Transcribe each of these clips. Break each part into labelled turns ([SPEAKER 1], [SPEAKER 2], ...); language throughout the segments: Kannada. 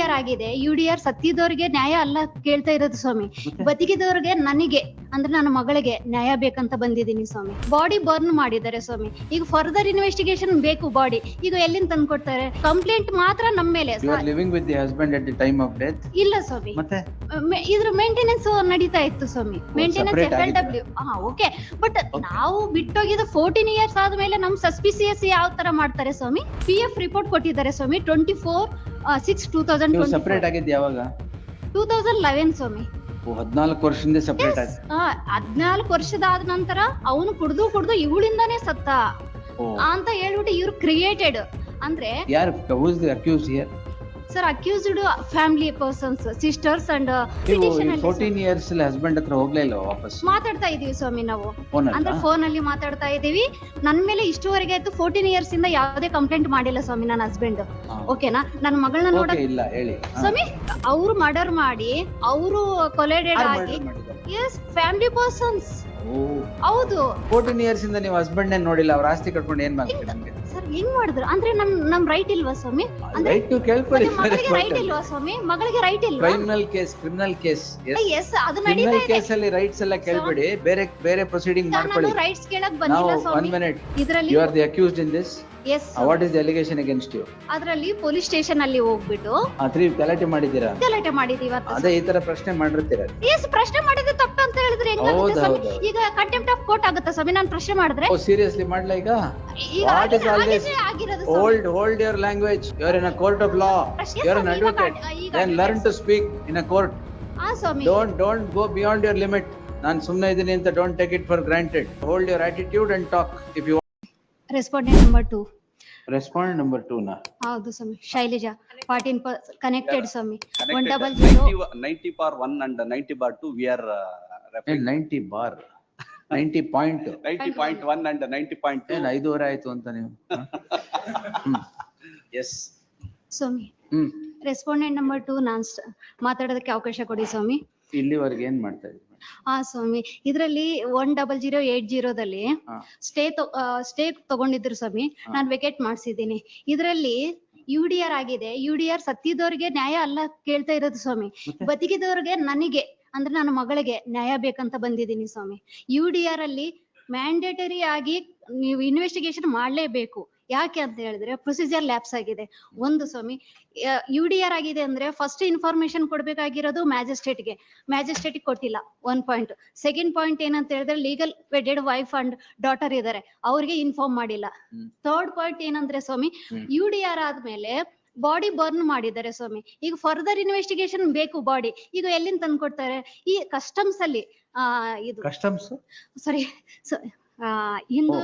[SPEAKER 1] UDR ಆಗಿದೆ. UDR ಸತ್ತಿದವ್ರಿಗೆ ನ್ಯಾಯ ಅಲ್ಲ ಕೇಳ್ತಾ ಇರೋದು ಸ್ವಾಮಿ, ಬದುಕಿದವ್ರಿಗೆ ನನಗೆ ಅಂದ್ರೆ ನನ್ನ ಮಗಳಿಗೆ ನ್ಯಾಯ ಬೇಕಂತ ಬಂದಿದ್ದೀನಿ ಸ್ವಾಮಿ. ಬಾಡಿ ಬರ್ನ್ ಮಾಡಿದ್ದಾರೆ ಸ್ವಾಮಿ. ಈಗ ಫರ್ದರ್ ಇನ್ವೆಸ್ಟಿಗೇಷನ್ ಬೇಕು ಬಾಡಿ. ಈಗ ಎಲ್ಲಿಂದ ತಂದ್ಕೊಡ್ತಾರೆ? ಕಂಪ್ಲೇಂಟ್ ಮಾತ್ರ ನಮ್ಮ ಮೇಲೆ.
[SPEAKER 2] You are living with the husband at the time of death?
[SPEAKER 1] ಇಲ್ಲ ಸ್ವಾಮಿ,
[SPEAKER 2] ಮತ್ತೆ
[SPEAKER 1] ಇದ್ರ ಮೇಂಟೆನೆನ್ಸ್ ನಡೀತಾ ಇತ್ತು ಸ್ವಾಮಿ. Maintenance FLW okay. ಬಟ್ ನಾವು ಬಿಟ್ಟೋಗಿದ್ದು 14 ಇಯರ್ಸ್ ಆದ್ಮೇಲೆ ನಮ್ ಸಸ್ಪಿಸಿಯಸ್ ಯಾವ ತರ ಮಾಡ್ತಾರೆ ಸ್ವಾಮಿ? PF ರಿಪೋರ್ಟ್ ಕೊಟ್ಟಿದ್ದಾರೆ ಸ್ವಾಮಿ 24/6/2020.
[SPEAKER 2] ಸಪರೇಟ್ ಆಗಿದ್ದು ಯಾವಾಗ?
[SPEAKER 1] 2011 ಸ್ವಾಮಿ.
[SPEAKER 2] 14 ವರ್ಷದಿಂದ ಸಪರೇಟ್ ಆಗಿ.
[SPEAKER 1] 14 ವರ್ಷದಾದ ನಂತರ ಅವನು ಕುಡ್ದು ಇವಳಿಂದಾನೇ ಸತ್ತ ಅಂತ ಹೇಳ್ಬಿಟ್ಟು ಇವ್ರು ಕ್ರಿಯೇಟೆಡ್ ಅಂದ್ರೆ
[SPEAKER 2] ಯಾರು? Who is the accused here?
[SPEAKER 1] Sir accused family persons, sisters and
[SPEAKER 2] 14 years ಅಲ್ಲಿ ಹಸ್ಬೆಂಡ್ ಹತ್ರ ಹೋಗ್ಲೇ ಇಲ್ಲ ವಾಪಸ್?
[SPEAKER 1] ಮಾತಾಡ್ತಾ ಇದೀವಿ ಸ್ವಾಮಿ ನಾವು, ಅಂದ್ರೆ ಫೋನ್ ಅಲ್ಲಿ ಮಾತಾಡ್ತಾ ಇದೀವಿ. ನನ್ ಮೇಲೆ ಇಷ್ಟುವರೆಗೆ ಆಯ್ತು 14 ಇಯರ್ಸ್ ಇಂದ ಯಾವುದೇ ಕಂಪ್ಲೇಂಟ್ ಮಾಡಿಲ್ಲ ಸ್ವಾಮಿ ನನ್ನ ಹಸ್ಬೆಂಡ್. ಓಕೆನಾ? ನನ್ನ ಮಗಳನ್ನ ನೋಡಕ್
[SPEAKER 2] ಇಲ್ಲ ಹೇಳಿ
[SPEAKER 1] ಸ್ವಾಮಿ. ಅವ್ರು ಮರ್ಡರ್ ಮಾಡಿ ಅವರು ಕೊಲೆಡೆಡ್ ಆಗಿ ಎಸ್ ಫ್ಯಾಮಿಲಿ ಪರ್ಸನ್ಸ್. ಹೌದು.
[SPEAKER 2] 14 ಇಯರ್ಸ್ ಇಂದ ನೀವು ಹಸ್ಬೆಂಡ್ ನೋಡಿಲ್ಲ, ಅವ್ರ ಆಸ್ತಿ ಕಟ್ಕೊಂಡು ಏನ್ ಮಾಡ್ತೀರಿ? ನಮ್ಗೆ
[SPEAKER 1] ಸರ್ ಹೆಂಗ್ ಮಾಡಿದ್ರು ಅಂದ್ರೆ ನಮ್ ರೈಟ್ ಇಲ್ವಾ ಸ್ವಾಮಿ? ಅಂದ್ರೆ
[SPEAKER 2] ರೈಟ್ ಟು ಕೇಳ್ಕೊಳ್ಳಿ.
[SPEAKER 1] ಮಗಳಿಗೆ ರೈಟ್ ಇಲ್ವಾ ಸ್ವಾಮಿ? ಮಗಳಿಗೆ ರೈಟ್ ಇಲ್ವಾ?
[SPEAKER 2] ಕ್ರಿಮಿನಲ್ ಕೇಸ್
[SPEAKER 1] ಎಸ್ ಅದು
[SPEAKER 2] ಕ್ರಿಮಿನಲ್
[SPEAKER 1] ನಡೀತಾ ಇದೆ.
[SPEAKER 2] ಕೇಸ್ ಅಲ್ಲಿ ರೈಟ್ಸ್ ಎಲ್ಲ ಕೇಳ್ಬೇಡಿ, ಬೇರೆ ಪ್ರೊಸೀಡಿಂಗ್ ಮಾಡ್ಕೊಳ್ಳಿ.
[SPEAKER 1] ನಾನು ರೈಟ್ಸ್ ಕೇಳಕ್ ಬಂದಿಲ್ಲ
[SPEAKER 2] Now,
[SPEAKER 1] ಸ್ವಾಮಿ.
[SPEAKER 2] 1 minute.
[SPEAKER 1] ಇದರಲ್ಲಿ
[SPEAKER 2] You are the accused in this?
[SPEAKER 1] Yes.
[SPEAKER 2] What is the allegation against you?
[SPEAKER 1] ಅದರಲ್ಲಿ ಪೊಲೀಸ್ ಸ್ಟೇಷನ್ ಅಲ್ಲಿ ಹೋಗ್ಬಿಟ್ಟು
[SPEAKER 2] 3 ಗಲಾಟೆ ಮಾಡಿದ್ದೀರಾ?
[SPEAKER 1] ಗಲಾಟೆ ಮಾಡಿದೀವಿ ಇವತ್ತು.
[SPEAKER 2] ಅದೇ ಈ ತರ ಪ್ರಶ್ನೆ ಮಾಡಿರ್ತೀರ.
[SPEAKER 1] ಎಸ್ ಪ್ರಶ್ನೆ ಮಾಡಿದ್ರೆ ತಪ್ಪು ಅಂತ ಹೇಳಿದ್ರೆ ಹೆಂಗಾಗುತ್ತೆ ಸ್ವಾಮಿ? ಈಗ ಕಂಟೆಂಪ್ಟ್ ಆಫ್ ಕೋರ್ಟ್ ಆಗುತ್ತಾ ಸ್ವಾಮಿ ನಾನು ಪ್ರಶ್ನೆ ಮಾಡಿದ್ರೆ?
[SPEAKER 2] ಸೀರಿಯಸ್ಲಿ ಮಾಡ್ಲಾ ಈಗ?
[SPEAKER 1] ಈಗ
[SPEAKER 2] What is all this?
[SPEAKER 1] ಆಗಿರೋದು ಸ್ವಾಮಿ.
[SPEAKER 2] Hold your language. You are in a court of law. You are an advocate. Then learn to speak in a court.
[SPEAKER 1] Swami
[SPEAKER 2] Don't go beyond your limit. ನಾನು ಸುಮ್ಮನೆ ಇದೀನಿ ಅಂತ don't take it for granted. Hold your attitude and talk if you want.
[SPEAKER 1] Respondent number 2.
[SPEAKER 2] Respondent number 2 na?
[SPEAKER 1] ಹೌದು ಸ್ವಾಮಿ. ಶೈಲಜಾ 14 ಕನೆಕ್ಟೆಡ್ ಸ್ವಾಮಿ. 100
[SPEAKER 3] 90/1 and 90/2 we are referring
[SPEAKER 2] 90 bar 90 point
[SPEAKER 3] 90.1 and 90.2.
[SPEAKER 2] ಏನು 5 ವರೆ ಆಯ್ತು ಅಂತ ನೀವು?
[SPEAKER 3] Yes
[SPEAKER 1] ಸ್ವಾಮಿ. ರೆಸ್ಪಾಂಡೆಂಟ್ ನಂಬರ್ 2 ನಾನ್ ಮಾತಾಡೋದಕ್ಕೆ ಅವಕಾಶ ಕೊಡಿ ಸ್ವಾಮಿ.
[SPEAKER 2] ಇಲ್ಲಿವರೆಗೆ ಏನ್ ಮಾಡ್ತಾ ಇದ್ದೀವಿ?
[SPEAKER 1] ಸ್ವಾಮಿ ಇದರಲ್ಲಿ 10080 ಸ್ಟೇ ತಗೊಂಡಿದ್ರು ಸ್ವಾಮಿ. ನಾನು ವೆಕೇಟ್ ಮಾಡ್ಸಿದ್ದೀನಿ. ಇದರಲ್ಲಿ UDR ಆಗಿದೆ. UDR ಸತ್ತಿದವ್ರಿಗೆ ನ್ಯಾಯ ಅಲ್ಲ ಕೇಳ್ತಾ ಇರೋದು ಸ್ವಾಮಿ, ಬದುಕಿದವ್ರಿಗೆ ನನಗೆ ಅಂದ್ರೆ ನನ್ನ ಮಗಳಿಗೆ ನ್ಯಾಯ ಬೇಕಂತ ಬಂದಿದ್ದೀನಿ ಸ್ವಾಮಿ. UDR ಅಲ್ಲಿ ಮ್ಯಾಂಡೇಟರಿ ಆಗಿ ನೀವು ಇನ್ವೆಸ್ಟಿಗೇಷನ್ ಮಾಡ್ಲೇಬೇಕು. ಯಾಕೆ ಅಂತ ಹೇಳಿದ್ರೆ ಪ್ರೊಸೀಜರ್ ಲ್ಯಾಪ್ಸ್ ಆಗಿದೆ. ಒಂದು ಸ್ವಾಮಿ, UDR ಆಗಿದೆ ಅಂದ್ರೆ ಫಸ್ಟ್ ಇನ್ಫಾರ್ಮೇಶನ್ ಕೊಡ್ಬೇಕಾಗಿರೋದು ಮ್ಯಾಜಿಸ್ಟ್ರೇಟ್ ಕೊಟ್ಟಿಲ್ಲ. 1 ಪಾಯಿಂಟ್. ಸೆಕೆಂಡ್ ಪಾಯಿಂಟ್ ಏನಂತ ಹೇಳಿದ್ರೆ legal wedded wife and daughter ಇದಾರೆ, ಅವ್ರಿಗೆ ಇನ್ಫಾರ್ಮ್ ಮಾಡಿಲ್ಲ. ಥರ್ಡ್ ಪಾಯಿಂಟ್ ಏನಂದ್ರೆ ಸ್ವಾಮಿ, UDR ಆದ್ಮೇಲೆ ಬಾಡಿ ಬರ್ನ್ ಮಾಡಿದ್ದಾರೆ ಸ್ವಾಮಿ. ಈಗ ಫರ್ದರ್ ಇನ್ವೆಸ್ಟಿಗೇಷನ್ ಬೇಕು ಬಾಡಿ. ಈಗ ಎಲ್ಲಿಂದ ತಂದ್ಕೊಡ್ತಾರೆ? ಈ ಕಸ್ಟಮ್ಸ್ ಅಲ್ಲಿ ಇದು
[SPEAKER 2] ಕಸ್ಟಮ್ಸ್
[SPEAKER 1] ಸಾರಿ ಹಿಂದೂ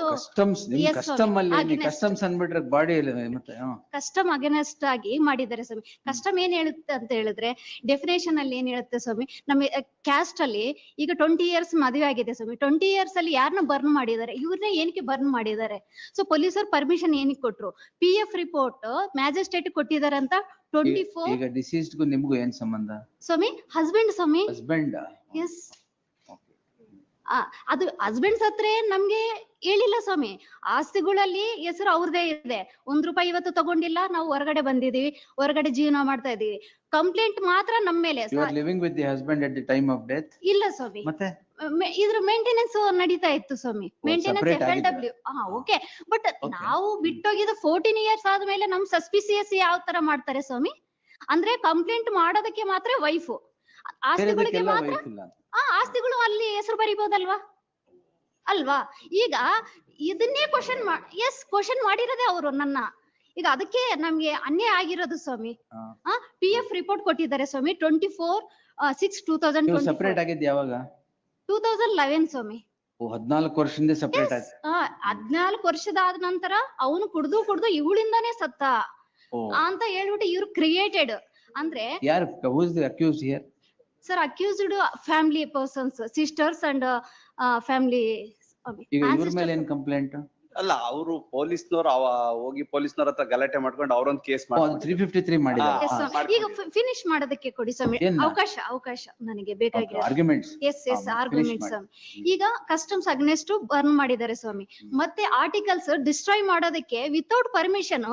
[SPEAKER 2] ಕಸ್ಟಮ್ಸ್ ಅಂದ್ಬಿಟ್ರೆ ಬಾಡಿ ಮತ್ತೆ
[SPEAKER 1] ಕಸ್ಟಮ್ ಅಗೇನೆಸ್ಟ್ ಆಗಿ ಮಾಡಿದ್ದಾರೆ ಸ್ವಾಮಿ. ಕಸ್ಟಮ್ ಏನ್ ಹೇಳುತ್ತೆ ಅಂತ ಹೇಳಿದ್ರೆ ಡೆಫಿನೇಷನ್ ಅಲ್ಲಿ ಏನ್ ಹೇಳುತ್ತೆ ಸ್ವಾಮಿ, ನಮ್ಮ ಕ್ಯಾಸ್ಟ್ ಅಲ್ಲಿ ಈಗ 20 ಇಯರ್ಸ್ ಮದುವೆ ಆಗಿದೆ ಸ್ವಾಮಿ. 20 ಇಯರ್ಸ್ ಅಲ್ಲಿ ಯಾರನ್ನ ಬರ್ನ್ ಮಾಡಿದ್ದಾರೆ? ಇವ್ರನ್ನ ಏನಕ್ಕೆ ಬರ್ನ್ ಮಾಡಿದ್ದಾರೆ? ಸೊ ಪೊಲೀಸರು ಪರ್ಮಿಷನ್ ಏನಕ್ಕೆ ಕೊಟ್ರು? PF ರಿಪೋರ್ಟ್ ಮ್ಯಾಜಿಸ್ಟ್ರೇಟ್ ಕೊಟ್ಟಿದ್ದಾರೆ ಅಂತ 24.
[SPEAKER 2] ಈಗ ಡಿಸೀಸ್ಡ್ ಗೂ ನಿಮ್ಗೂ ಏನ್ ಸಂಬಂಧ ಸ್ವಾಮಿ?
[SPEAKER 1] ಹಸ್ಬೆಂಡ್ ಸ್ವಾಮಿ.
[SPEAKER 2] Husband
[SPEAKER 1] yes. ಅದು ಹಸ್ಬೆಂಡ್ ಸತ್ರೆ ನಮ್ಗೆ ಹೇಳಿಲ್ಲ ಸ್ವಾಮಿ. ಆಸ್ತಿಗಳಲ್ಲಿ ಹೆಸರು ಅವ್ರದೇ ಇದೆ. ₹1 ಇವತ್ತು ತಗೊಂಡಿಲ್ಲ, ನಾವು ಹೊರಗಡೆ ಬಂದಿದೀವಿ, ಹೊರಗಡೆ ಜೀವನ ಮಾಡ್ತಾ ಇದೀವಿ. ಕಂಪ್ಲೇಂಟ್ ಮಾತ್ರ ನಮ್ಮ ಮೇಲೆ.
[SPEAKER 2] You are living with the husband at the time of death?
[SPEAKER 1] ಇಲ್ಲ ಸ್ವಾಮಿ,
[SPEAKER 2] ಮತ್ತೆ
[SPEAKER 1] ಇದ್ರ ಮೇಂಟೆನೆನ್ಸ್ ನಡೀತಾ ಇತ್ತು ಸ್ವಾಮಿ. Maintenance FLW okay. ಬಟ್ ನಾವು ಬಿಟ್ಟೋಗಿದ್ದು 14 ಇಯರ್ಸ್ ಆದ್ಮೇಲೆ ನಮ್ ಸಸ್ಪಿಸಿಯಸ್ ಯಾವ ತರ ಮಾಡ್ತಾರೆ ಸ್ವಾಮಿ? ಅಂದ್ರೆ ಕಂಪ್ಲೇಂಟ್ ಮಾಡೋದಕ್ಕೆ ಮಾತ್ರ ವೈಫ್, ಆಸ್ತಿಗಳಿಗೆ ಮಾತ್ರ. ಆಸ್ತಿಗಳು ಅಲ್ಲಿ ಹೆಸರು ಬರಿಬಹುದಲ್ವಾ? ಅಲ್ವಾ? ಈಗ ಇದನ್ನೇ ಕ್ವಶನ್ ಮಾಡಿರೋದೇ ಅವರು ನನ್ನ. ಈಗ ಅದಕ್ಕೆ ನಮ್ಗೆ ಅನ್ಯಾಯ ಆಗಿರೋದು ಸ್ವಾಮಿ. PF ರಿಪೋರ್ಟ್ ಕೊಟ್ಟಿದ್ದಾರೆ ಸ್ವಾಮಿ 24/6/2020.
[SPEAKER 2] ಸಪರೇಟ್ ಆಗಿದ್ದು ಯಾವಾಗ?
[SPEAKER 1] 2011 ಸ್ವಾಮಿ.
[SPEAKER 2] 14 ವರ್ಷದಿಂದ ಸಪರೇಟ್ ಆಯ್ತು.
[SPEAKER 1] 14 ವರ್ಷದಾದ ನಂತರ ಅವನು ಕುಡ್ದು ಇವಳಿಂದಾನೇ ಸತ್ತ ಅಂತ ಹೇಳ್ಬಿಟ್ಟು ಇವ್ರು ಕ್ರಿಯೇಟೆಡ್ ಅಂದ್ರೆ
[SPEAKER 2] ಯಾರು? Who is the accused here?
[SPEAKER 1] Sir accused family persons, sisters and family.
[SPEAKER 2] ಈಗ ಇವ್ರ ಮೇಲೆ ಏನ್ ಕಂಪ್ಲೇಂಟ್?
[SPEAKER 3] ಅಲ್ಲ, ಅವರು ಪೊಲೀಸ್ನವ್ರು ಹೋಗಿ ಪೊಲೀಸ್ನವ್ರ ಹತ್ರ ಗಲಾಟೆ ಮಾಡ್ಕೊಂಡು ಅವ್ರೊಂದ್ ಕೇಸ್ ಮಾಡಿ
[SPEAKER 2] 353 ಮಾಡಿದ್ದಾರೆ.
[SPEAKER 1] ಈಗ ಫಿನಿಶ್ ಮಾಡೋದಕ್ಕೆ ಕೊಡಿ ಸ್ವಾಮಿ ಅವಕಾಶ ನನಗೆ ಬೇಕಾಗಿದೆ.
[SPEAKER 2] ಆರ್ಗ್ಯುಮೆಂಟ್ಸ್.
[SPEAKER 1] Yes arguments. ಈಗ ಕಸ್ಟಮ್ಸ್ ಅಗ್ನೆಸ್ಟ್ ಬರ್ನ್ ಮಾಡಿದ್ದಾರೆ ಸ್ವಾಮಿ. ಮತ್ತೆ ಆರ್ಟಿಕಲ್ಸ್ ಡಿಸ್ಟ್ರಾಯ್ ಮಾಡೋದಕ್ಕೆ ವಿತೌಟ್ ಪರ್ಮಿಷನ್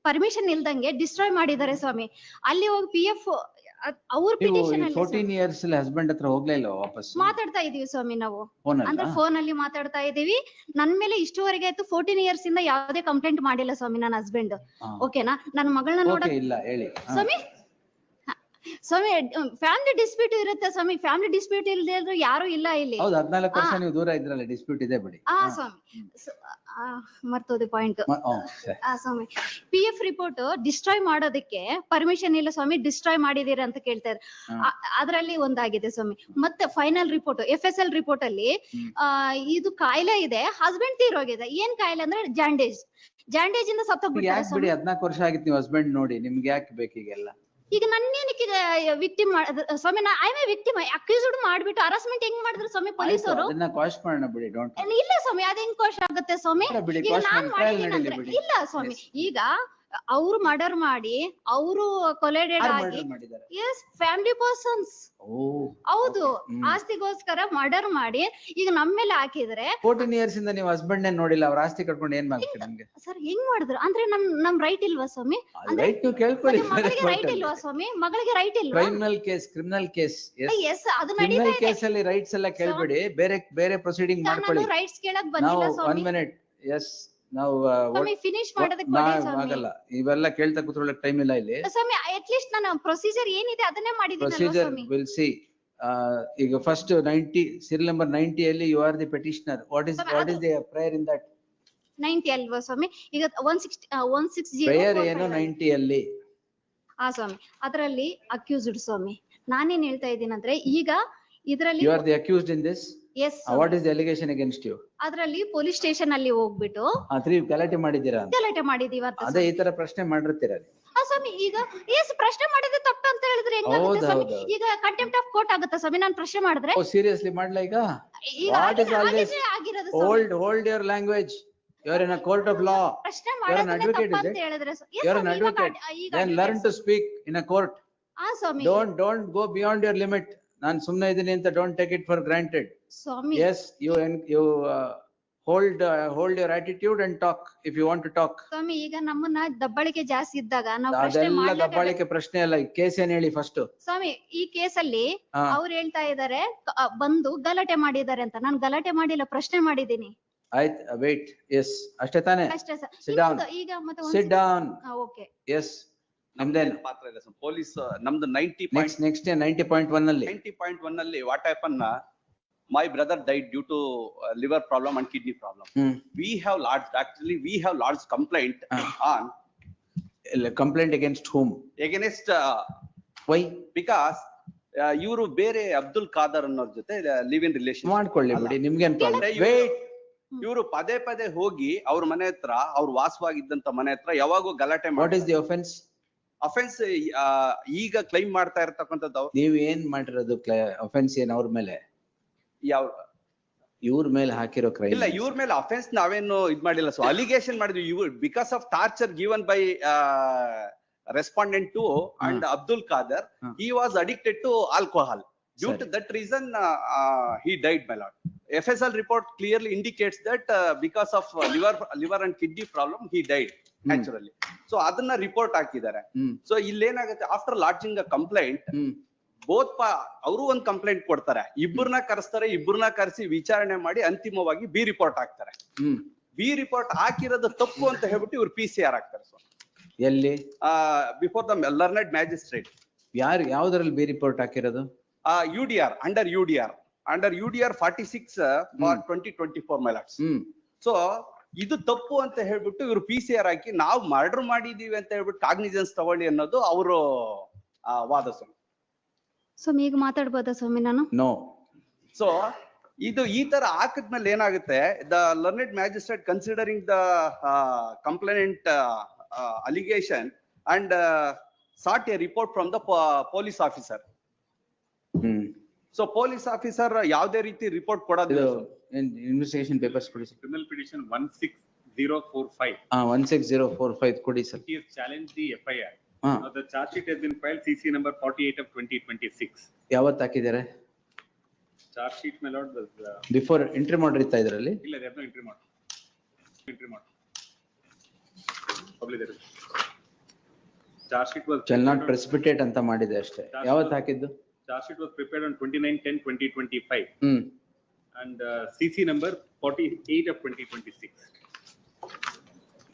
[SPEAKER 1] ಪರ್ಮಿಷನ್ ಇಲ್ದಂಗೆ ಡಿಸ್ಟ್ರಾಯ್ ಮಾಡಿದ್ದಾರೆ ಸ್ವಾಮಿ. ಅಲ್ಲಿ ಹೋಗಿ PF ಅವ್ರ
[SPEAKER 2] ನೀವು
[SPEAKER 1] ಪಿಟಿಷನ್ ಅಲ್ಲಿ
[SPEAKER 2] 14 years ಅಲ್ಲಿ ಹಸ್ಬೆಂಡ್ ಹತ್ರ ಹೋಗ್ಲೇ ಇಲ್ಲ ವಾಪಸ್
[SPEAKER 1] ಮಾತಾಡ್ತಾ ಇದೀವಿ ಸ್ವಾಮಿ ನಾವು.
[SPEAKER 2] ಫೋನ್
[SPEAKER 1] ಅಂದ್ರೆ
[SPEAKER 2] ಅಲ್ಲ
[SPEAKER 1] ಫೋನ್ ಅಲ್ಲಿ ಮಾತಾಡ್ತಾ ಇದೀವಿ. ನನ್ ಮೇಲೆ ಇಷ್ಟುವರೆಗೆ ಆಯ್ತು 14 years ಇಂದ ಯಾವ್ದೇ ಕಂಪ್ಲೇಂಟ್ ಮಾಡಿಲ್ಲ ಸ್ವಾಮಿ ನನ್ನ ಹಸ್ಬೆಂಡ್. ಓಕೆನಾ? ನನ್ನ ಮಗಳನ್ನ
[SPEAKER 2] ಓಕೆ
[SPEAKER 1] ನೋಡಕ್
[SPEAKER 2] ಇಲ್ಲ ಹೇಳಿ
[SPEAKER 1] ಸ್ವಾಮಿ ಸ್ವಾಮಿ ಫ್ಯಾಮಿಲಿ ಡಿಸ್ಪ್ಯೂಟ್ ಇರುತ್ತೆ ಸ್ವಾಮಿ. ಫ್ಯಾಮಿಲಿ ಡಿಸ್ಪ್ಯೂಟ್ ಇಲ್ದೇ ಇದ್ರು ಯಾರು ಇಲ್ಲ ಇಲ್ಲಿ.
[SPEAKER 2] ಹೌದು 14 ವರ್ಷ ನೀವು ದೂರ ಇದ್ರಲ್ಲ ಡಿಸ್ಪ್ಯೂಟ್ ಇದೆ ಬಿಡಿ.
[SPEAKER 1] ಸ್ವಾಮಿ ಮರ್ತೋದೆ ಪಾಯಿಂಟ್. ಸ್ವಾಮಿ PF ರಿಪೋರ್ಟ್ ಡಿಸ್ಟ್ರಾಯ್ ಮಾಡೋದಕ್ಕೆ ಪರ್ಮಿಷನ್ ಇಲ್ಲ ಸ್ವಾಮಿ, ಡಿಸ್ಟ್ರಾಯ್ ಮಾಡಿದೀರ ಅಂತ ಕೇಳ್ತಾರೆ. ಅದ್ರಲ್ಲಿ ಒಂದಾಗಿದೆ ಸ್ವಾಮಿ. ಮತ್ತೆ ಫೈನಲ್ ರಿಪೋರ್ಟ್ FSL ರಿಪೋರ್ಟ್ ಅಲ್ಲಿ ಇದು ಕಾಯಿಲೆ ಇದೆ, ಹಸ್ಬೆಂಡ್ ತೀರೋಗಿದೆ. ಏನ್ ಕಾಯಿಲೆ ಅಂದ್ರೆ ಜಾಂಡೇಜ್ ಇಂದ ಸತ್ತೋಗ್ಬಿಟ್ಟಾರೆ
[SPEAKER 2] ಯಾಕೆ ಬಿಡಿ 14 ವರ್ಷ ಆಗಿತ್ತು ನೀವು ಹಸ್ಬೆಂಡ್ ನೋಡಿ, ನಿಮ್ಗೆ ಯಾಕೆ ಬೇಕೀಗೆಲ್ಲ?
[SPEAKER 1] ಈಗ ನನ್ನೇನಕ್ಕೆ ವಿಕ್ಟಿಮ್ ಸ್ವಾಮಿ? ಐ ಮೇ ವಿಕ್ಟಿಮ್ ಅಕ್ಯೂಸ್ಡ್ ಮಾಡ್ಬಿಟ್ಟು ಹರಾಸ್ಮೆಂಟ್ ಹೆಂಗ್ ಮಾಡಿದ್ರು ಸ್ವಾಮಿ ಪೊಲೀಸರು?
[SPEAKER 2] ಅದನ್ನ ಕ್ವಾಶ್ ಮಾಡೋಣ ಬಿಡಿ. ಡೋಂಟ್
[SPEAKER 1] ಇಲ್ಲ ಸ್ವಾಮಿ, ಅದ್ ಹೆಂಗ್ ಕೋಶ ಆಗುತ್ತೆ ಸ್ವಾಮಿ?
[SPEAKER 2] ಬಿಡಿ,
[SPEAKER 1] ಈಗ
[SPEAKER 2] ಕ್ವಾಶ್
[SPEAKER 1] ನಾನ್
[SPEAKER 2] ಮಾಡಿ ಟ್ರಯಲ್
[SPEAKER 1] ಮಾಡಿದೀನಿ
[SPEAKER 2] ನಡೀಲಿ
[SPEAKER 1] ಅಂದ್ರೆ
[SPEAKER 2] ಬಿಡಿ.
[SPEAKER 1] ಇಲ್ಲ ಸ್ವಾಮಿ, ಈಗ ಅವ್ರು ಮರ್ಡರ್ ಮಾಡಿ ಅವರು ಕೊಲೆಡೆಡ್ ಆಗಿ
[SPEAKER 2] ಮಾಡಿದ್ದಾರೆ.
[SPEAKER 1] ಎಸ್ ಫ್ಯಾಮಿಲಿ ಪರ್ಸನ್ಸ್ ಹೌದು, ಆಸ್ತಿಗೋಸ್ಕರ ಮರ್ಡರ್ ಮಾಡಿ ಈಗ ನಮ್ ಮೇಲೆ ಹಾಕಿದ್ರೆ
[SPEAKER 2] 14 years ಇಂದ ನೀವು ಹಸ್ಬೆಂಡ್ ನೋಡಿಲ್ಲ, ಅವ್ರ ಆಸ್ತಿ ಕಟ್ಕೊಂಡು ಏನ್ ಮಾಡ್ತೀರಿ ನಿಮ್ಗೆ?
[SPEAKER 1] ಸರ್ ಹೆಂಗ್ ಮಾಡಿದ್ರು ಅಂದ್ರೆ ನಮ್ ರೈಟ್ ಇಲ್ವಾ ಸ್ವಾಮಿ?
[SPEAKER 2] ರೈಟ್ ನೀವು ಕೇಳ್ಕೊಳ್ಳಿ.
[SPEAKER 1] ಮಗಳಿಗೆ ರೈಟ್ ಇಲ್ವಾ ಸ್ವಾಮಿ? ಮಗಳಿಗೆ ರೈಟ್ ಇಲ್ವಾ?
[SPEAKER 2] ಕ್ರಿಮಿನಲ್ ಕೇಸ್
[SPEAKER 1] ಎಸ್ ಅದು ನಡೀತಾ
[SPEAKER 2] ಕ್ರಿಮಿನಲ್
[SPEAKER 1] ಇದೆ.
[SPEAKER 2] ಕೇಸ್ ಅಲ್ಲಿ ರೈಟ್ಸ್ ಎಲ್ಲ ಕೇಳ್ಬೇಡಿ, ಬೇರೆ ಪ್ರೊಸೀಡಿಂಗ್ ಮಾಡ್ಕೊಳ್ಳಿ.
[SPEAKER 1] ನಾನು ರೈಟ್ಸ್ ಕೇಳಕ್
[SPEAKER 2] ನಾವು
[SPEAKER 1] ಬಂದಿಲ್ಲ
[SPEAKER 2] 1
[SPEAKER 1] ಸ್ವಾಮಿ.
[SPEAKER 2] minute ಎಸ್ ನಾವು
[SPEAKER 1] ಸ್ವಾಮಿ ಫಿನಿಶ್ ಮಾಡೋದಕ್ಕೆ ಕೊಡಿ ಸ್ವಾಮಿ.
[SPEAKER 2] ಆಗಲ್ಲ, ಇವೆಲ್ಲ ಕೇಳ್ತಾ ಕೂತ್ಕೊಳ್ಳಕ್ ಟೈಮ್ ಇಲ್ಲ ಇಲ್ಲಿ.
[SPEAKER 1] ಸ್ವಾಮಿ ಅಟ್ ಲೀಸ್ಟ್ ನಾನು ಪ್ರೊಸೀಜರ್ ಏನಿದೆ ಅದನ್ನೇ ಮಾಡಿದ್ದೀನಲ್ವಾ
[SPEAKER 2] ಪ್ರೊಸೀಜರ್
[SPEAKER 1] ಸ್ವಾಮಿ?
[SPEAKER 2] Will see. ಈಗ ಫಸ್ಟ್ 90 serial number 90 ಅಲ್ಲಿ you are the petitioner. What is the prayer in that?
[SPEAKER 1] 90 ಅಲ್ವಾ ಸ್ವಾಮಿ? ಈಗ 160
[SPEAKER 2] ಪ್ರೇಯರ್ ಏನು 90 ಅಲ್ಲಿ?
[SPEAKER 1] ಸ್ವಾಮಿ ಅದರಲ್ಲಿ ಅಕ್ಯೂಸ್ಡ್ ಸ್ವಾಮಿ. ನಾನೇನ್ ಹೇಳ್ತಾ ಇದ್ದೀನಿ ಅಂದ್ರೆ ಈಗ ಇದ್ರಲ್ಲಿ
[SPEAKER 2] you are the accused in this.
[SPEAKER 1] Yes
[SPEAKER 2] what is the allegation against you?
[SPEAKER 1] ಅದ್ರಲ್ಲಿ ಪೊಲೀಸ್ ಸ್ಟೇಷನ್ ಅಲ್ಲಿ ಹೋಗ್ಬಿಟ್ಟು
[SPEAKER 2] 3 ಗಲಾಟೆ ಮಾಡಿದ್ದೀರಾ ಅಂತ.
[SPEAKER 1] ಗಲಾಟೆ ಮಾಡಿದೀವಿ ಅಂತ
[SPEAKER 2] ಅದೇ ಈ ತರ ಪ್ರಶ್ನೆ ಮಾಡಿರ್ತೀರ.
[SPEAKER 1] ಸ್ವಾಮಿ ಈಗ ಎಸ್ ಪ್ರಶ್ನೆ ಮಾಡಿದ್ರೆ ತಪ್ಪು ಅಂತ ಹೇಳಿದ್ರೆ ಹೆಂಗಾಗುತ್ತೆ ಸ್ವಾಮಿ?
[SPEAKER 2] ಹೌದು.
[SPEAKER 1] ಈಗ ಕಂಟೆಂಪ್ಟ್ ಆಫ್ ಕೋರ್ಟ್ ಆಗುತ್ತಾ ಸ್ವಾಮಿ ನಾನು ಪ್ರಶ್ನೆ ಮಾಡಿದ್ರೆ?
[SPEAKER 2] ಸೀರಿಯಸ್ಲಿ ಮಾಡ್ಲಾ ಈಗ?
[SPEAKER 1] ಈಗ
[SPEAKER 2] What is all this?
[SPEAKER 1] ಆಗಿರೋದು ಸ್ವಾಮಿ.
[SPEAKER 2] Hold your language. You are in a court of law.
[SPEAKER 1] ಪ್ರಶ್ನೆ
[SPEAKER 2] You are an
[SPEAKER 1] ಮಾಡೋದನ್ನ
[SPEAKER 2] advocate,
[SPEAKER 1] ತಪ್ಪು
[SPEAKER 2] is
[SPEAKER 1] ಅಂತ
[SPEAKER 2] it?
[SPEAKER 1] ಹೇಳಿದ್ರೆ
[SPEAKER 2] You are an advocate. Then learn to speak in a court.
[SPEAKER 1] Swami
[SPEAKER 2] Don't go beyond your limit. ನಾನು ಸುಮ್ನೆ ಇದೀನಿ ಅಂತ don't take it for granted.
[SPEAKER 1] Swami
[SPEAKER 2] Yes, you hold your attitude and talk if you want to talk.
[SPEAKER 1] ಸ್ವಾಮಿ ಈಗ ನಮ್ಮನ್ನ ದಬ್ಬಳಿಕೆ ಜಾಸ್ತಿ ಇದ್ದಾಗ ನಾವು ಪ್ರಶ್ನೆ
[SPEAKER 2] ಅದೆಲ್ಲ
[SPEAKER 1] ಮಾಡ್ಲೇಬೇಕು.
[SPEAKER 2] ದಬ್ಬಾಳಿಕೆ ಪ್ರಶ್ನೆ ಅಲ್ಲ. ಕೇಸ್ ಏನ್ ಹೇಳಿ ಫಸ್ಟ್?
[SPEAKER 1] ಸ್ವಾಮಿ ಈ ಕೇಸಲ್ಲಿ ಅವ್ರು ಹೇಳ್ತಾ ಇದಾರೆ ಬಂದು ಗಲಾಟೆ ಮಾಡಿದ್ದಾರೆ ಅಂತ. ನಾನು ಗಲಾಟೆ ಮಾಡಿಲ್ಲ, ಪ್ರಶ್ನೆ ಮಾಡಿದ್ದೀನಿ.
[SPEAKER 2] ಆಯ್ತು, ವೇಟ್. ಎಸ್ ಅಷ್ಟೇ ತಾನೇ?
[SPEAKER 1] ಅಷ್ಟೇ ಸರ್.
[SPEAKER 2] Sit down.
[SPEAKER 1] ಈಗ ಮತ್ತೆ
[SPEAKER 2] Sit down.
[SPEAKER 1] ಓಕೆ
[SPEAKER 2] ಎಸ್ ನಿಮ್ದೇನು
[SPEAKER 3] ಪಾತ್ರ ಇದೆ ಪೊಲೀಸ್ ನಮ್ದು
[SPEAKER 2] ನೆಕ್ಸ್ಟ್ 90.1 ಅಲ್ಲಿ
[SPEAKER 3] 90.1 ಅಲ್ಲಿ what happen, my brother died due to liver problem and kidney problem. We have lodged complaint on
[SPEAKER 2] complaint against whom?
[SPEAKER 3] against
[SPEAKER 2] why?
[SPEAKER 3] because ಇವರು ಬೇರೆ ಅಬ್ದುಲ್ ಖಾದರ್ ಅನ್ನೋರ್ ಜೊತೆ ಲಿವ್ ಇನ್ ರಿಲೇಶನ್
[SPEAKER 2] ಮಾಡ್ಕೊಳ್ಳಿ ಬಿಡಿ, ನಿಮ್ಗೇನ್ ಪ್ರಾಬ್ಲಮ್? ವೇಟ್.
[SPEAKER 3] ಇವರು ಪದೇ ಹೋಗಿ ಅವ್ರ ಮನೆ ಹತ್ರ, ಅವ್ರು ವಾಸವಾಗಿದ್ದಂತ ಮನೆ ಹತ್ರ ಯಾವಾಗೂ ಗಲಾಟೆ
[SPEAKER 2] what is the offence?
[SPEAKER 3] Offence ಈಗ ಕ್ಲೈಮ್ ಮಾಡ್ತಾ ಇರ್ತಕ್ಕಂಥದ್ದು
[SPEAKER 2] ನೀವ್ ಏನ್ ಮಾಡಿರೋದು? ಒಫೆನ್ಸ್ ಏನ್ ಅವ್ರ ಮೇಲೆ?
[SPEAKER 3] ಯಾವ
[SPEAKER 2] ಇವ್ರ ಮೇಲೆ ಹಾಕಿರೋ ಕ್ರೈಮ್
[SPEAKER 3] ಇಲ್ಲ, ಇವ್ರ ಮೇಲೆ ಅಫೆನ್ಸ್ ನಾವೇನು ಇದ್ ಮಾಡಿಲ್ಲ. ಸೊ ಅಲಿಗೇಷನ್ ಮಾಡಿದ್ವಿ. ಇವ್ರು because of torture given by respondent to and Abdul Qadir, he was addicted to alcohol. Due to that reason, he died, my lord. FSL report clearly indicates that because of liver and kidney problem, he died naturally. So ಅದನ್ನ ರಿಪೋರ್ಟ್ ಹಾಕಿದ್ದಾರೆ. ಸೊ ಇಲ್ಲೇನಾಗುತ್ತೆ, after lodging a complaint, both ಅವರು ಒಂದ್ ಕಂಪ್ಲೇಂಟ್ ಕೊಡ್ತಾರೆ, ಇಬ್ಬರನ್ನ ಕರೆಸಿ ವಿಚಾರಣೆ ಮಾಡಿ ಅಂತಿಮವಾಗಿ ಬಿ ರಿಪೋರ್ಟ್ ಹಾಕ್ತಾರೆ. ಬಿ ರಿಪೋರ್ಟ್ ಹಾಕಿರೋದು ತಪ್ಪು ಅಂತ ಹೇಳ್ಬಿಟ್ಟು ಇವ್ರು PCR ಹಾಕ್ತಾರೆ. ಸೊ
[SPEAKER 2] ಎಲ್ಲಿ?
[SPEAKER 3] Before the learned magistrate.
[SPEAKER 2] ಯಾವ್ದ್ರಲ್ಲಿ ಬಿ ರಿಪೋರ್ಟ್ ಹಾಕಿರೋದು?
[SPEAKER 3] UDR, under UDR 46 for 2024, my lords. ಸೊ ಇದು ತಪ್ಪು ಅಂತ ಹೇಳ್ಬಿಟ್ಟು ಇವ್ರು PCR ಹಾಕಿ ನಾವು ಮರ್ಡರ್ ಮಾಡಿದೀವಿ ಅಂತ ಹೇಳ್ಬಿಟ್ಟು ಕಾಗ್ನಿಜೆನ್ಸ್ ತಗೊಳ್ಳಿ ಅನ್ನೋದು ಅವರು ವಾದ.
[SPEAKER 1] ಸ್ವಾಮಿ ಈಗ ಮಾತಾಡ್ಬೋದಾ ಸ್ವಾಮಿ ನಾನು?
[SPEAKER 2] ನೋ.
[SPEAKER 3] ಸೊ ಇದು ಈ ತರ ಹಾಕಿದ್ಮೇಲೆ ಏನಾಗುತ್ತೆ, the learned magistrate considering the complaint allegation and sought a report from the police officer. So police officer ಯಾವ್ದೇ ರೀತಿ ರಿಪೋರ್ಟ್ ಕೊಡೋದಿಲ್ಲ.
[SPEAKER 2] ಇನ್ವೆಸ್ಟಿಗೇಷನ್ ಪೇಪರ್ಸ್ ಕೊಡಿ ಸರ್.
[SPEAKER 4] Criminal petition 16045.
[SPEAKER 2] 16045 ಕೊಡಿ sir.
[SPEAKER 4] He has challenged the FIR. The charge sheet has been filed CC number 48 of 2026.
[SPEAKER 2] ಯಾವತ್ತು ಹಾಕಿದ್ದಾರೆ?
[SPEAKER 4] Charge sheet, my lord, was
[SPEAKER 2] before entry ಮಾಡಿರ್ತಾ ಇದ್ರಲ್ಲಿ?
[SPEAKER 4] ಇಲ್ಲ, there is no entry mod. Public there is. charge sheet was.
[SPEAKER 2] shall not
[SPEAKER 4] prepared on-
[SPEAKER 2] precipitate ಅಂತ ಮಾಡಿದೆ ಅಷ್ಟೇ. ಯಾವತ್ತು ಹಾಕಿದ್ದು?
[SPEAKER 4] Charge sheet was prepared on 29/10/2025
[SPEAKER 2] hmm.
[SPEAKER 4] and CC number 48 of 2026.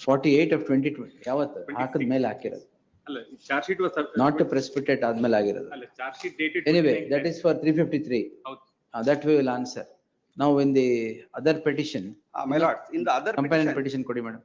[SPEAKER 2] 48 of 2020 ಯಾವತ್ತು?
[SPEAKER 4] 26.
[SPEAKER 2] ಹಾಕಿದ ಮೇಲೆ ಹಾಕಿರೋದು.
[SPEAKER 4] ಅಲ್ಲ, charge sheet was.
[SPEAKER 2] Not to precipitate ಆದ್ಮೇಲೆ ಆಗಿರೋದು.
[SPEAKER 4] ಅಲ್ಲ, charge sheet dated.
[SPEAKER 2] Anyway, that
[SPEAKER 4] 29/10.
[SPEAKER 2] is for 353.
[SPEAKER 4] ಹೌದು.
[SPEAKER 2] That we will answer. Now in the other petition,
[SPEAKER 3] My lord, in the other
[SPEAKER 2] companion
[SPEAKER 3] petition,
[SPEAKER 2] petition ಕೊಡಿ madam.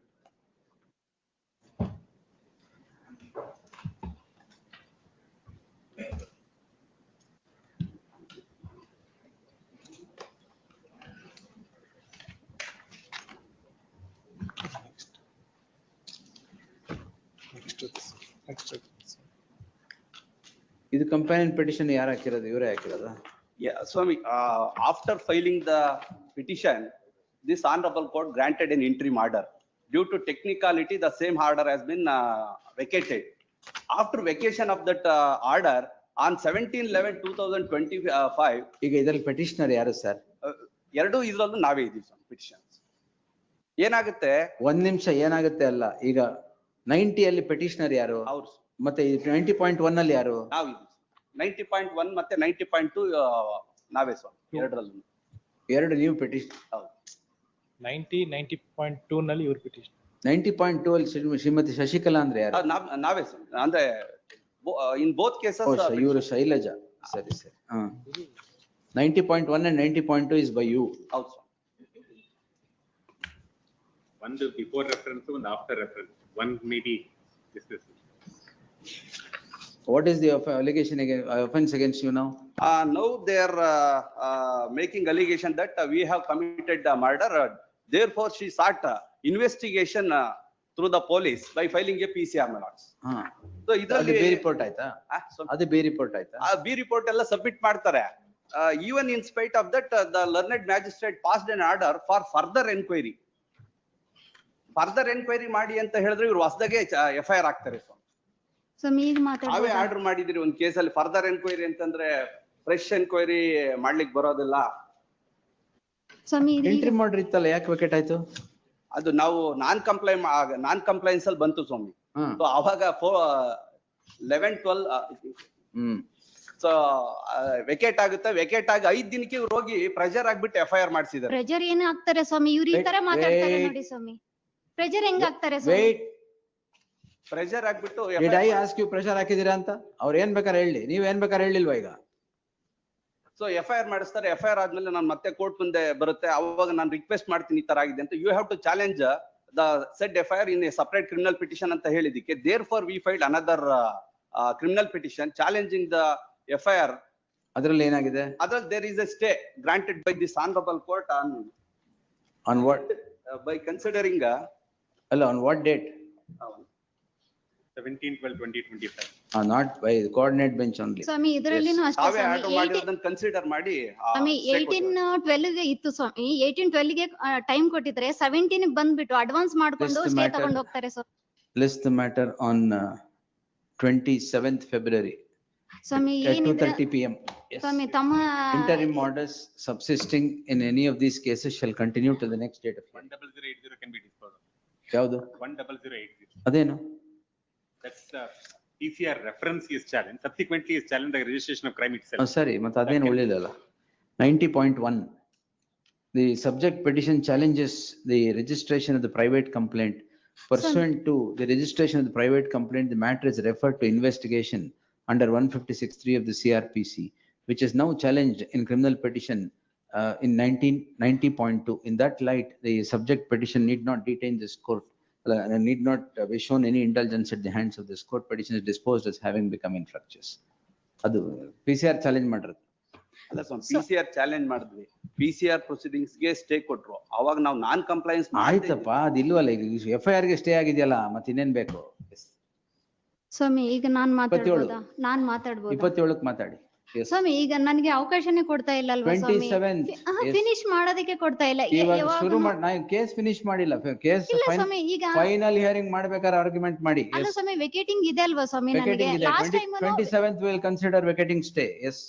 [SPEAKER 2] ಇದು companion petition ಯಾರು ಹಾಕಿರೋದು? ಇವರೇ ಹಾಕಿರೋದಾ?
[SPEAKER 3] yeah, Swami, after filing the petition, this honorable court granted an interim order. Due to technicality, the same order has been vacated. After vacation of that order, on 17/11/2025,
[SPEAKER 2] ಈಗ ಇದರಲ್ಲಿ petitioner ಯಾರು ಸರ್?
[SPEAKER 3] ಎರಡು ಇದ್ರಲ್ಲೂ ನಾವೇ ಇದೀವಿ ಸ್ವಾಮಿ petitions. ಏನಾಗುತ್ತೆ,
[SPEAKER 2] ಒಂದ್ ನಿಮಿಷ ಏನಾಗುತ್ತೆ ಅಲ್ಲ, ಈಗ 90 ಅಲ್ಲಿ petitioner ಯಾರು?
[SPEAKER 3] ಅವ್ರು
[SPEAKER 2] ಮತ್ತೆ 90.1 ಅಲ್ಲಿ ಯಾರು?
[SPEAKER 3] ನಾವು ಇದೀವಿ 90.1 ಮತ್ತೆ 90.2 ನಾವೇ ಸ್ವಾಮಿ ಎರಡರಲ್ಲೂ.
[SPEAKER 2] ಎರಡು ನೀವು petition.
[SPEAKER 3] ಹೌದು.
[SPEAKER 5] 90.2 ನಲ್ಲಿ ಇವ್ರ ಪಿಟಿಷನ್.
[SPEAKER 2] 90.2 ಅಲ್ಲಿ ಶ್ರೀಮತಿ ಶಶಿಕಲಾ ಅಂದ್ರೆ ಯಾರು?
[SPEAKER 3] ನಾವೇ ಸ್ವಾಮಿ, ಅಂದ್ರೆ ಇನ್ ಬೋತ್ ಕೇಸಸ್.
[SPEAKER 2] ಇವರು ಶೈಲಜಾ. ಸರಿ ಸರಿ. 90.1 and 90.2 is by you.
[SPEAKER 3] ಹೌದು ಸ್ವಾಮಿ.
[SPEAKER 4] One before reference, one after reference. One may be discussed.
[SPEAKER 2] What is the allegation offense against you now?
[SPEAKER 3] Now they are making allegation that we have committed a murder. Therefore, she sought investigation through the police by filing a PCR, my lords.
[SPEAKER 2] ಹಾ.
[SPEAKER 3] So
[SPEAKER 2] ಅದು
[SPEAKER 3] ಇದರಲ್ಲಿ
[SPEAKER 2] ಬಿ ರಿಪೋರ್ಟ್ ಆಯ್ತಾ? ಅದು ಬಿ ರಿಪೋರ್ಟ್ ಆಯ್ತಾ?
[SPEAKER 3] ಬಿ ರಿಪೋರ್ಟ್ ಎಲ್ಲ ಸಬ್ಮಿಟ್ ಮಾಡ್ತಾರೆ. Even in spite of that, the learned magistrate passed an order for further enquiry. Further enquiry ಮಾಡಿ ಅಂತ ಹೇಳಿದ್ರೆ ಇವ್ರು ಹೊಸದಾಗೆ FIR ಆಗ್ತಾರೆ.
[SPEAKER 1] ಸ್ವಾಮಿ ಈಗ
[SPEAKER 3] ನಾವೇ
[SPEAKER 1] ಮಾತಾಡ್ಬೋದಾ?
[SPEAKER 3] ಆರ್ಡರ್ ಮಾಡಿದಿರಿ ಒಂದ್ ಕೇಸಲ್ಲಿ ಫರ್ದರ್ ಎನ್ಕ್ವೈರಿ ಅಂತಂದ್ರೆ ಫ್ರೆಶ್ ಎನ್ಕ್ವೈರಿ ಮಾಡ್ಲಿಕ್ಕೆ ಬರೋದಿಲ್ಲ.
[SPEAKER 1] ಸ್ವಾಮಿ ಇದು ಈಗ-
[SPEAKER 2] ಎಂಟ್ರಿ ಮಾಡ್ರಿ ಇತ್ತಲ್ಲ, ಯಾಕೆ ವಿಕೆಟ್ ಆಯ್ತು?
[SPEAKER 3] ಅದು ನಾವು ನಾನ್ ಕಂಪ್ಲೈನ್ಸ್ ಅಲ್ಲಿ ಬಂತು ಸ್ವಾಮಿ.
[SPEAKER 2] ಹ್ಮ್.
[SPEAKER 3] ಸೊ ಅವಾಗ 11-12
[SPEAKER 2] ಹ್ಮ್.
[SPEAKER 3] ಸೊ ವೆಕೇಟ್ ಆಗುತ್ತೆ. ವೆಕೇಟ್ ಆಗಿ 5 ದಿನಕ್ಕೆ ಇವ್ರು ಹೋಗಿ ಪ್ರೆಷರ್ ಆಗ್ಬಿಟ್ಟು FIR ಮಾಡಿಸಿದ್ದಾರೆ.
[SPEAKER 1] ಪ್ರೆಜರ್ ಏನ್ ಹಾಕ್ತಾರೆ ಸ್ವಾಮಿ? ಇವ್ರು ಈ ತರ ಮಾತಾಡ್ತಾರೆ
[SPEAKER 2] Wait.
[SPEAKER 1] ನೋಡಿ ಸ್ವಾಮಿ. ಪ್ರೆಜರ್ ಹೆಂಗ್ ಹಾಕ್ತಾರೆ ಸ್ವಾಮಿ?
[SPEAKER 2] Wait,
[SPEAKER 3] ಪ್ರೆಷರ್ ಆಗ್ಬಿಟ್ಟು
[SPEAKER 2] did I ask you pressure ಹಾಕಿದೀರಾ ಅಂತ? ಅವ್ರು ಏನ್ ಬೇಕಾದ್ರೆ ಹೇಳಿ, ನೀವ್ ಏನ್ ಬೇಕಾದ್ರೆ ಹೇಳಿಲ್ವಾ ಈಗ?
[SPEAKER 3] ಸೊ FIR ಮಾಡಿಸ್ತಾರೆ. FIR ಆದ್ಮೇಲೆ ನಾನು ಮತ್ತೆ ಕೋರ್ಟ್ ಮುಂದೆ ಬರುತ್ತೆ. ಅವಾಗ ನಾನು ರಿಕ್ವೆಸ್ಟ್ ಮಾಡ್ತೀನಿ ಈ ತರ ಆಗಿದೆ ಅಂತ. You have to challenge the said FIR in a separate criminal petition ಅಂತ ಹೇಳಿದಕ್ಕೆ therefore we filed another criminal petition challenging the FIR.
[SPEAKER 2] ಅದ್ರಲ್ಲಿ ಏನಾಗಿದೆ?
[SPEAKER 3] ಅದ್ರಲ್ಲಿ there is a stay granted by this honorable court
[SPEAKER 2] On what?
[SPEAKER 3] by considering
[SPEAKER 2] ಅಲ್ಲ, on what date?
[SPEAKER 4] 17/12/2025.
[SPEAKER 2] Not by the coordinate bench only.
[SPEAKER 1] ಸ್ವಾಮಿ ಇದರಲ್ಲಿನೂ ಅಷ್ಟೇ
[SPEAKER 3] ತಾವೇ
[SPEAKER 1] ಸ್ವಾಮಿ.
[SPEAKER 3] ಆರ್ಡರ್ ಮಾಡಿರೋದನ್ನ ಕನ್ಸಿಡರ್ ಮಾಡಿ
[SPEAKER 1] ಸ್ವಾಮಿ
[SPEAKER 3] stay ಕೊಟ್ಟಿದ್ದಾರೆ.
[SPEAKER 1] 18/12 ಗೆ ಇತ್ತು ಸ್ವಾಮಿ. 18/12 ಗೆ ಟೈಮ್ ಕೊಟ್ಟಿದ್ರೆ 17 ಗೆ ಬಂದ್ಬಿಟ್ಟು ಅಡ್ವಾನ್ಸ್ ಮಾಡ್ಕೊಂಡು
[SPEAKER 2] List
[SPEAKER 1] ಸ್ಟೇ
[SPEAKER 2] matter.
[SPEAKER 1] ತಗೊಂಡು ಹೋಗ್ತಾರೆ ಸ್ವಾಮಿ.
[SPEAKER 2] List the matter on 27th February
[SPEAKER 1] Swami
[SPEAKER 2] at
[SPEAKER 1] ಏನಿದೆ
[SPEAKER 2] 2:30 PM. Yes.
[SPEAKER 1] ಸ್ವಾಮಿ ತಮ್ಮ
[SPEAKER 2] Interim orders subsisting in any of these cases shall continue to the next date of hearing.
[SPEAKER 4] 10080 can be disposed of.
[SPEAKER 2] ಯಾವುದು?
[SPEAKER 4] 10080.
[SPEAKER 2] ಅದೇನು?
[SPEAKER 4] That's the PCR reference is challenged. Subsequently is challenged the registration of crime itself.
[SPEAKER 2] ಸರಿ, ಮತ್ತೆ ಅದೇನು ಉಳಿಲಲ್ಲ. 90.1. The subject petition challenges the registration of the private complaint. Pursuant to the registration of the private complaint, the matter is referred to investigation under 156(3) of the CRPC, which is now challenged in criminal petition in 90.2. In that light, the subject petition need not detain this court, need not be shown any indulgence at the hands of this court. Petition is disposed as having become infructuous. ಅದು PCR ಚಾಲೆಂಜ್ ಮಾಡಿರೋದು.
[SPEAKER 3] ಅಲ್ಲ ಸ್ವಾಮಿ, PCR ಚಾಲೆಂಜ್ ಮಾಡಿದ್ವಿ. PCR ಪ್ರೊಸೀಡಿಂಗ್ಸ್ ಗೆ ಸ್ಟೇ ಕೊಟ್ರು. ಅವಾಗ ನಾವು ನಾನ್ ಕಂಪ್ಲೈನ್ಸ್
[SPEAKER 2] ಆಯ್ತಪ್ಪ, ಅದು ಇಲ್ವಲ್ಲ ಈಗ FIR ಗೆ ಸ್ಟೇ ಆಗಿದೆಯಲ್ಲ, ಮತ್ತೆ ಇನ್ನೇನ್ ಬೇಕು?
[SPEAKER 1] ಸ್ವಾಮಿ ಈಗ ನಾನ್
[SPEAKER 2] 27.
[SPEAKER 1] ಮಾತಾಡ್ಬೋದಾ? ನಾನ್ ಮಾತಾಡ್ಬೋದಾ?
[SPEAKER 2] 27ಕ್ಕೆ ಮಾತಾಡಿ. Yes.
[SPEAKER 1] ಸ್ವಾಮಿ ಈಗ ನನಗೆ ಅವಕಾಶನೇ ಕೊಡ್ತಾ ಇಲ್ಲ ಅಲ್ವಾ ಸ್ವಾಮಿ?
[SPEAKER 2] 27th. Yes.
[SPEAKER 1] ಫಿನಿಶ್ ಮಾಡೋದಕ್ಕೆ ಕೊಡ್ತಾ ಇಲ್ಲ.
[SPEAKER 2] ಇವಾಗ
[SPEAKER 1] ಯಾವಾಗ
[SPEAKER 2] ಶುರು ಮಾಡಿ, ನಾ ಕೇಸ್ ಫಿನಿಶ್ ಮಾಡಿಲ್ಲ. ಕೇಸ್
[SPEAKER 1] ಇಲ್ಲ ಸ್ವಾಮಿ ಈಗ
[SPEAKER 2] ಫೈನಲ್ ಹಿಯರಿಂಗ್ ಮಾಡ್ಬೇಕಾದ್ರೆ ಆರ್ಗ್ಯುಮೆಂಟ್ ಮಾಡಿ.
[SPEAKER 1] ಅಲ್ಲ ಸ್ವಾಮಿ ವೆಕೇಟಿಂಗ್ ಇದೆ ಅಲ್ವಾ ಸ್ವಾಮಿ? ನನಗೆ
[SPEAKER 2] Vacating ಇದೆ.
[SPEAKER 1] Last time
[SPEAKER 2] 27th will consider vacating stay. Yes.